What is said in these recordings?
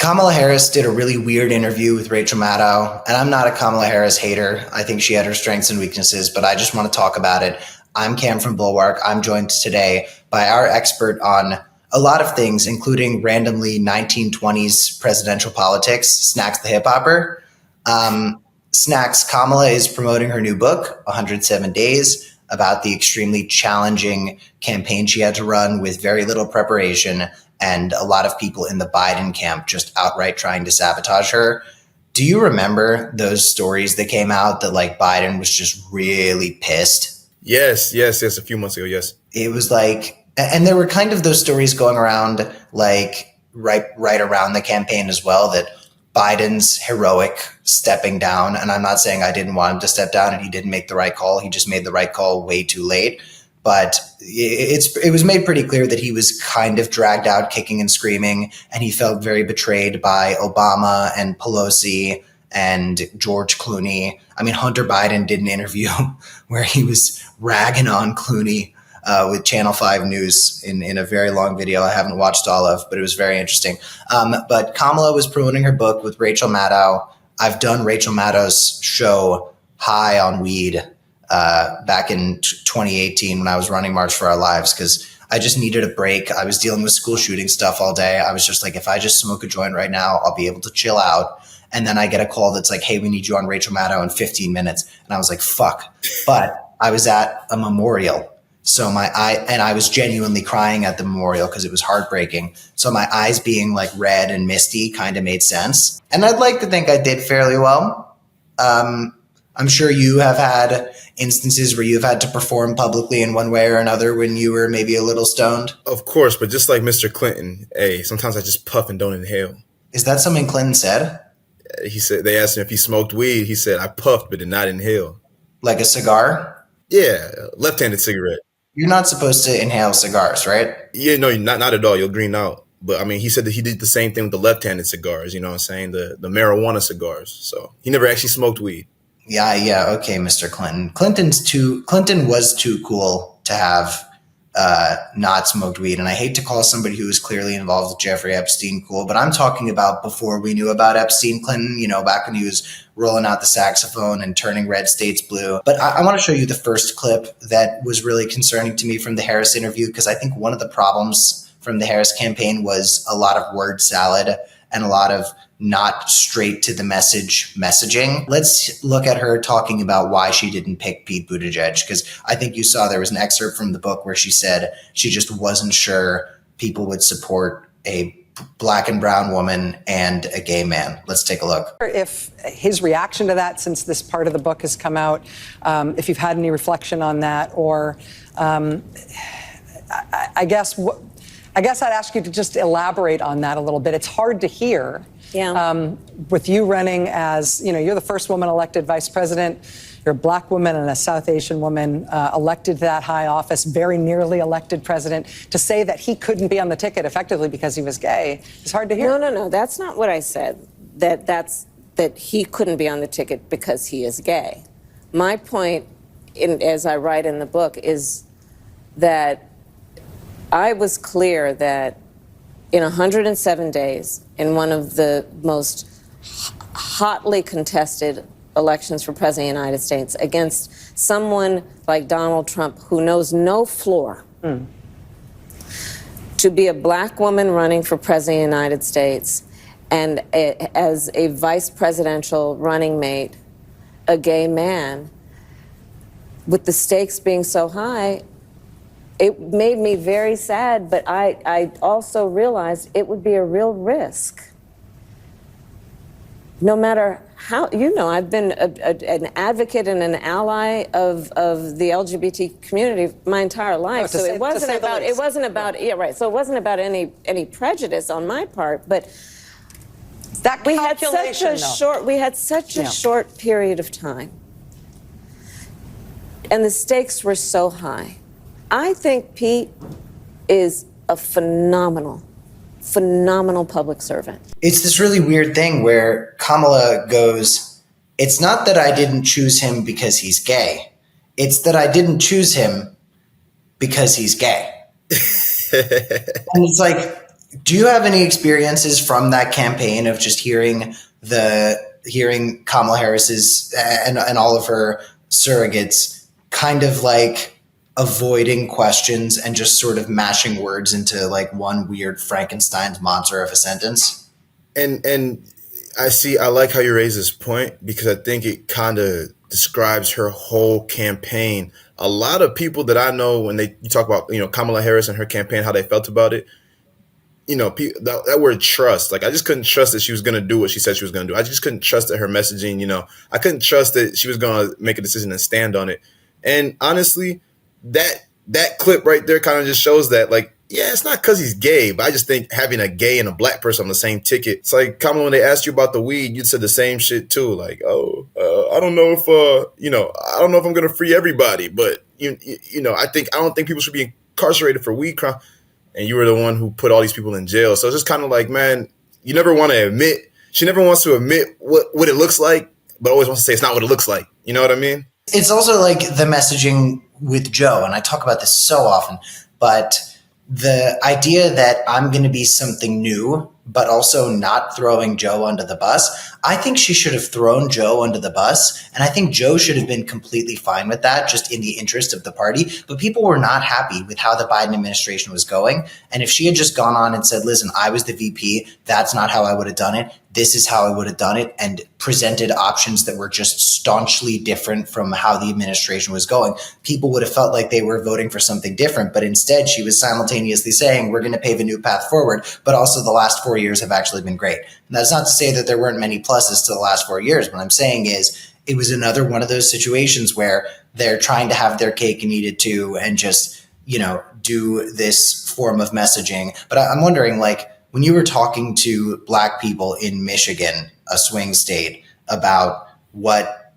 Kamala Harris did a really weird interview with Rachel Maddow, and I'm not a Kamala Harris hater. I think she had her strengths and weaknesses, but I just want to talk about it. I'm Cam from Bulwark. I'm joined today by our expert on a lot of things, including randomly 1920s presidential politics, Snacks the Hip Hopper. Snacks, Kamala is promoting her new book, 107 Days, about the extremely challenging campaign she had to run with very little preparation and a lot of people in the Biden camp just outright trying to sabotage her. Do you remember those stories that came out that like Biden was just really pissed? Yes. A few months ago, yes. It was like, and there were kind of those stories going around like right around the campaign as well, that Biden's heroic stepping down. And I'm not saying I didn't want him to step down and he didn't make the right call. He just made the right call way too late. But it was made pretty clear that he was kind of dragged out kicking and screaming, and he felt very betrayed by Obama and Pelosi and George Clooney. I mean, Hunter Biden did an interview where he was ragging on Clooney with Channel 5 News in a very long video I haven't watched all of, but it was very interesting. But Kamala was promoting her book with Rachel Maddow. I've done Rachel Maddow's show High on Weed back in 2018 when I was running March for Our Lives, because I just needed a break. I was dealing with school shooting stuff all day. I was just like, if I just smoke a joint right now, I'll be able to chill out. And then I get a call that's like, hey, we need you on Rachel Maddow in 15 minutes. And I was like, fuck. But I was at a memorial. So I was genuinely crying at the memorial because it was heartbreaking. So my eyes being like red and misty kind of made sense. And I'd like to think I did fairly well. I'm sure you have had instances where you've had to perform publicly in one way or another when you were maybe a little stoned. Of course, but just like Mr. Clinton, sometimes I just puff and don't inhale. Is that something Clinton said? He said, they asked him if he smoked weed. He said, I puffed but did not inhale. Like a cigar? Yeah, left-handed cigarette. You're not supposed to inhale cigars, right? Yeah, no, not at all. You'll green out. But I mean, he said that he did the same thing with the left-handed cigars, you know what I'm saying? The marijuana cigars. So he never actually smoked weed. Yeah. Okay, Mr. Clinton. Clinton was too cool to have not smoked weed. And I hate to call somebody who was clearly involved with Jeffrey Epstein cool, but I'm talking about before we knew about Epstein. Clinton, back when he was rolling out the saxophone and turning red states blue. But I want to show you the first clip that was really concerning to me from the Harris interview, because I think one of the problems from the Harris campaign was a lot of word salad and a lot of not straight to the messaging. Let's look at her talking about why she didn't pick Pete Buttigieg, because I think you saw there was an excerpt from the book where she said she just wasn't sure people would support a black and brown woman and a gay man. Let's take a look. If his reaction to that, since this part of the book has come out, if you've had any reflection on that, or I guess I'd ask you to just elaborate on that a little bit. It's hard to hear. Yeah. With you running as, you're the first woman elected vice president. You're a black woman and a South Asian woman elected to that high office, very nearly elected president. To say that he couldn't be on the ticket effectively because he was gay is hard to hear. No. That's not what I said. That he couldn't be on the ticket because he is gay. My point, as I write in the book, is that I was clear that in 107 days, in one of the most hotly contested elections for president of the United States, against someone like Donald Trump, who knows no floor, to be a black woman running for president of the United States and as a vice presidential running mate, a gay man, with the stakes being so high, it made me very sad, but I also realized it would be a real risk. No matter how, I've been an advocate and an ally of the LGBT community my entire life. So it wasn't about any prejudice on my part, but that we had such a short period of time, and the stakes were so high. I think Pete is a phenomenal public servant. It's this really weird thing where Kamala goes, it's not that I didn't choose him because he's gay. It's that I didn't choose him because he's gay. And it's like, Do you have any experiences from that campaign of just hearing Kamala Harris's and all of her surrogates kind of like avoiding questions and just sort of mashing words into like one weird Frankenstein's monster of a sentence? And I like how you raise this point, because I think it kind of describes her whole campaign. A lot of people that I know, when you talk about, Kamala Harris and her campaign, how they felt about it, that word trust, like I just couldn't trust that she was going to do what she said she was going to do. I just couldn't trust that her messaging, I couldn't trust that she was going to make a decision and stand on it. And honestly, that clip right there kind of just shows that, like, yeah, it's not because he's gay, but I just think having a gay and a black person on the same ticket, it's like, Kamala, when they asked you about the weed, you said the same shit too. Like, I don't know if, I don't know if I'm going to free everybody, but I don't think people should be incarcerated for weed crime. And you were the one who put all these people in jail. So it's just kind of like, man, you never want to admit, she never wants to admit what it looks like, but always wants to say it's not what it looks like. You know what I mean? It's also like the messaging with Joe, and I talk about this so often, but the idea that I'm going to be something new, but also not throwing Joe under the bus. I think she should have thrown Joe under the bus, and I think Joe should have been completely fine with that, just in the interest of the party. But people were not happy with how the Biden administration was going. And if she had just gone on and said, listen, I was the VP, that's not how I would have done it, this is how I would have done it, and presented options that were just staunchly different from how the administration was going, people would have felt like they were voting for something different. But instead, she was simultaneously saying, we're going to pave a new path forward, but also the last 4 years have actually been great. And that's not to say that there weren't many pluses to the last 4 years. What I'm saying is it was another one of those situations where they're trying to have their cake and eat it too, and just, do this form of messaging. But I'm wondering, like, when you were talking to Black people in Michigan, a swing state, about what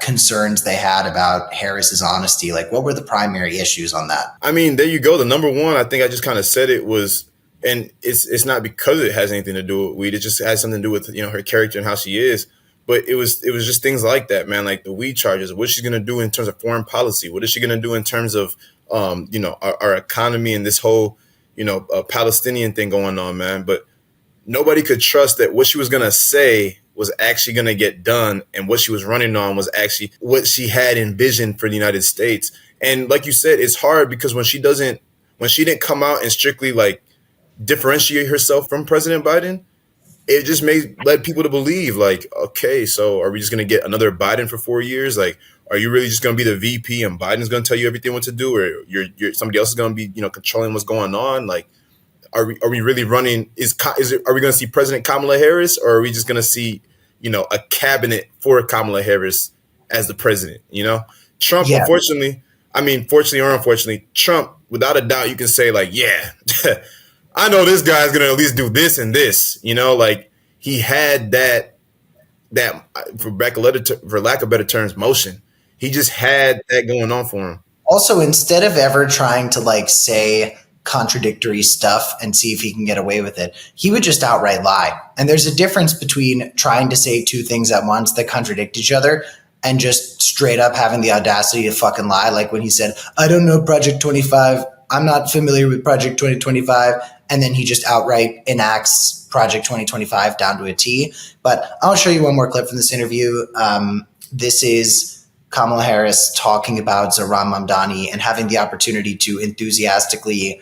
concerns they had about Harris's honesty, like, what were the primary issues on that? I mean, there you go. The number one, I think I just kind of said it was, and it's not because it has anything to do with weed. It just has something to do with, her character and how she is. But it was just things like that, man, like the weed charges. What she's going to do in terms of foreign policy? What is she going to do in terms of, our economy and this whole, Palestinian thing going on, man? But nobody could trust that what she was going to say was actually going to get done, and what she was running on was actually what she had envisioned for the United States. And like you said, it's hard because when she didn't come out and strictly like differentiate herself from President Biden, it just led people to believe, like, okay, so are we just going to get another Biden for 4 years? Like, are you really just going to be the VP and Biden's going to tell you everything what to do, or you're somebody else is going to be, controlling what's going on? Like, are we really running? Are we going to see President Kamala Harris, or are we just going to see, a cabinet for Kamala Harris as the president? Trump, Yeah. fortunately or unfortunately, Trump, without a doubt, you can say, like, yeah, I know this guy's going to at least do this and this, like he had that for lack of better terms, motion. He just had that going on for him. Also, instead of ever trying to like say contradictory stuff and see if he can get away with it, he would just outright lie. And there's a difference between trying to say two things at once that contradict each other and just straight up having the audacity to fucking lie. Like when he said, I don't know Project 25, I'm not familiar with Project 2025. And then he just outright enacts Project 2025 down to a T. But I'll show you one more clip from this interview. This is Kamala Harris talking about Zohran Mamdani and having the opportunity to enthusiastically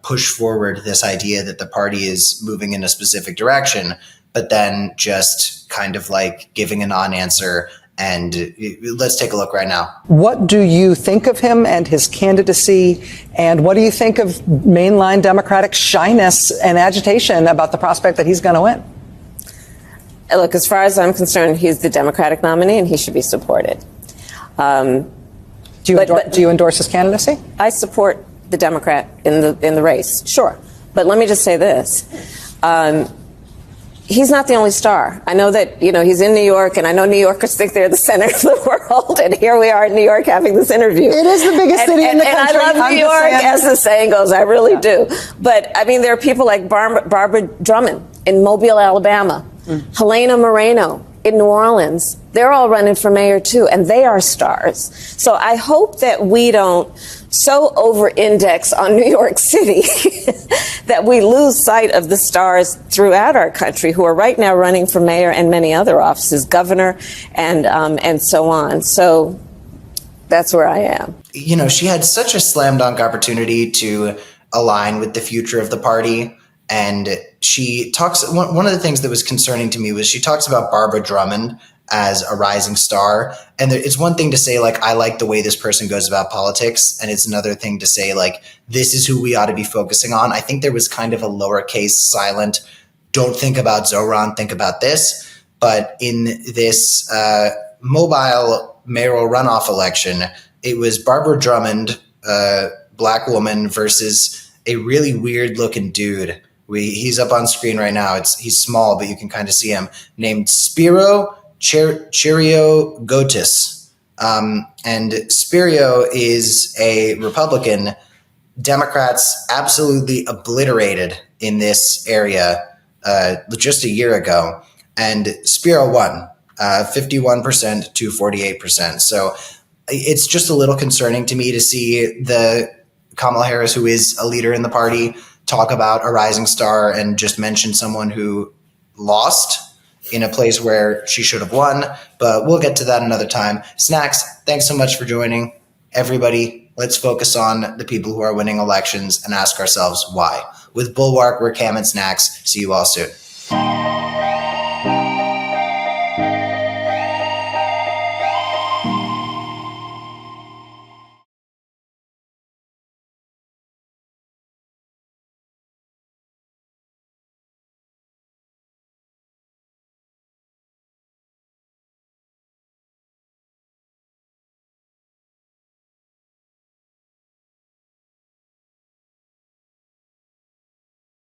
push forward this idea that the party is moving in a specific direction, but then just kind of like giving a non-answer. And let's take a look right now. What do you think of him and his candidacy? And what do you think of mainline Democratic shyness and agitation about the prospect that he's going to win? Look, as far as I'm concerned, he's the Democratic nominee and he should be supported. Do you endorse his candidacy? I support the Democrat in the race, sure. But let me just say this. He's not the only star. I know that, he's in New York, and I know New Yorkers think they're the center of the world, and here we are in New York having this interview. It is the biggest city in the country. And I love New York, as the saying goes. I really do. But, there are people like Barbara Drummond in Mobile, Alabama, Helena Moreno in New Orleans, they're all running for mayor too, and they are stars. So I hope that we don't so over-index on New York City that we lose sight of the stars throughout our country who are right now running for mayor and many other offices, governor, and so on. So that's where I am. You know, she had such a slam dunk opportunity to align with the future of the party. And she talks, one of the things that was concerning to me was she talks about Barbara Drummond as a rising star. And it's one thing to say, like, I like the way this person goes about politics. And it's another thing to say, like, this is who we ought to be focusing on. I think there was kind of a lowercase silent, don't think about Zoran, think about this. But in this mobile mayoral runoff election, it was Barbara Drummond, black woman, versus a really weird looking dude. He's up on screen right now. He's small, but you can kind of see him, named Spiro Chiriogotis. And Spiro is a Republican. Democrats absolutely obliterated in this area just a year ago. And Spiro won 51% to 48%. So it's just a little concerning to me to see the Kamala Harris, who is a leader in the party, talk about a rising star and just mention someone who lost in a place where she should have won. But we'll get to that another time. Snacks, thanks so much for joining. Everybody, let's focus on the people who are winning elections and ask ourselves why. With Bulwark, we're Cam and Snacks. See you all soon.